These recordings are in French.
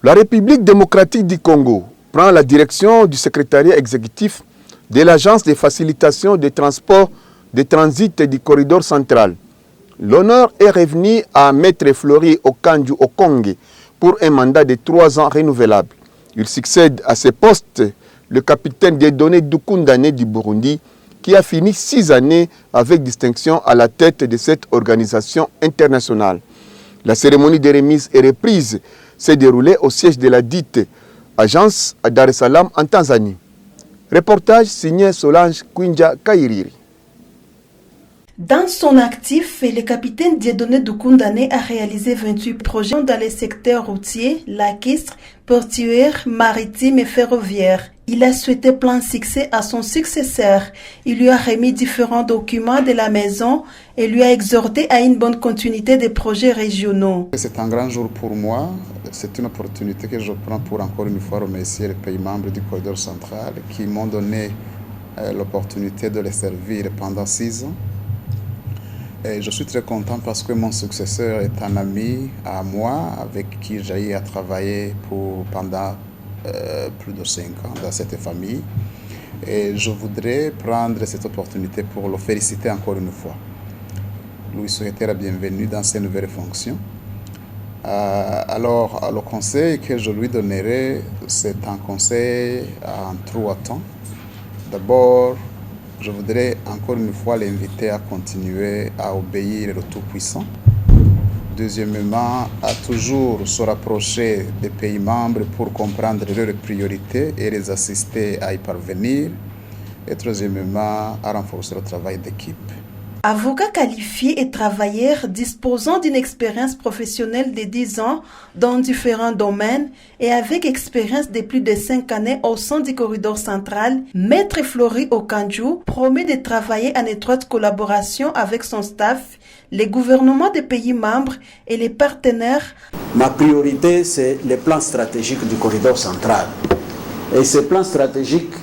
La République démocratique du Congo prend la direction du secrétariat exécutif de l'Agence de facilitation des transports de transit du corridor central. L'honneur est revenu à Maître Flori Okanju Okonge pour un mandat de 3 ans renouvelable. Il succède à ce poste le capitaine Dieudonné Dukundane du Burundi, qui a fini 6 années avec distinction à la tête de cette organisation internationale. La cérémonie de remise et reprise s'est déroulée au siège de la dite agence à Dar es Salaam en Tanzanie. Reportage signé Solange Kwinja Kairiri. Dans son actif, le capitaine Dieudonné Dukundane a réalisé 28 projets dans les secteurs routiers, lacustres, portuaires, maritimes et ferroviaires. Il a souhaité plein succès à son successeur. Il lui a remis différents documents de la maison et lui a exhorté à une bonne continuité des projets régionaux. C'est un grand jour pour moi. C'est une opportunité que je prends pour encore une fois remercier les pays membres du corridor central qui m'ont donné l'opportunité de les servir pendant 6 ans. Et je suis très content parce que mon successeur est un ami à moi avec qui j'ai eu à travailler pendant plus de 5 ans dans cette famille. Et je voudrais prendre cette opportunité pour le féliciter encore une fois. Lui souhaiter la bienvenue dans ses nouvelles fonctions. Alors, le conseil que je lui donnerai, c'est un conseil en 3 temps. D'abord, je voudrais encore une fois l'inviter à continuer à obéir le Tout-Puissant. Deuxièmement, à toujours se rapprocher des pays membres pour comprendre leurs priorités et les assister à y parvenir. Et troisièmement, à renforcer le travail d'équipe. Avocat qualifié et travailleur disposant d'une expérience professionnelle de 10 ans dans différents domaines et avec expérience de plus de 5 années au sein du corridor central, Maître Flori Okanju promet de travailler en étroite collaboration avec son staff, les gouvernements des pays membres et les partenaires. Ma priorité, c'est le plan stratégique du corridor central. Et ce plan stratégique,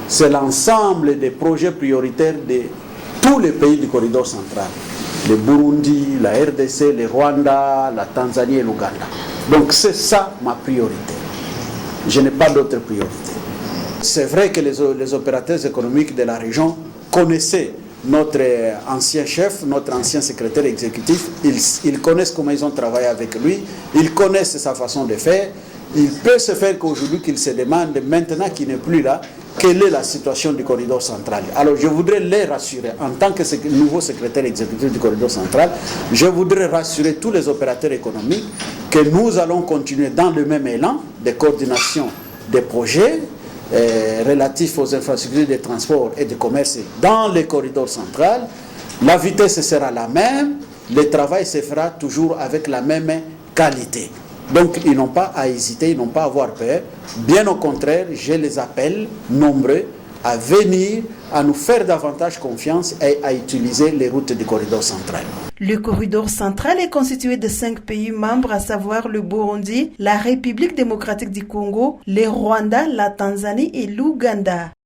c'est l'ensemble des projets prioritaires de tous les pays du corridor central, le Burundi, la RDC, le Rwanda, la Tanzanie et l'Ouganda. Donc c'est ça ma priorité. Je n'ai pas d'autre priorité. C'est vrai que les opérateurs économiques de la région connaissaient notre ancien chef, notre ancien secrétaire exécutif. Ils connaissent comment ils ont travaillé avec lui, ils connaissent sa façon de faire. Il peut se faire qu'aujourd'hui qu'il se demande, maintenant qu'il n'est plus là, quelle est la situation du corridor central. Alors je voudrais les rassurer, en tant que nouveau secrétaire exécutif du corridor central, je voudrais rassurer tous les opérateurs économiques que nous allons continuer dans le même élan de coordination des projets relatifs aux infrastructures de transport et de commerce dans le corridor central. La vitesse sera la même, le travail se fera toujours avec la même qualité. Donc ils n'ont pas à hésiter, ils n'ont pas à avoir peur. Bien au contraire, je les appelle nombreux à venir, à nous faire davantage confiance et à utiliser les routes du corridor central. Le corridor central est constitué de 5 pays membres, à savoir le Burundi, la République démocratique du Congo, le Rwanda, la Tanzanie et l'Ouganda.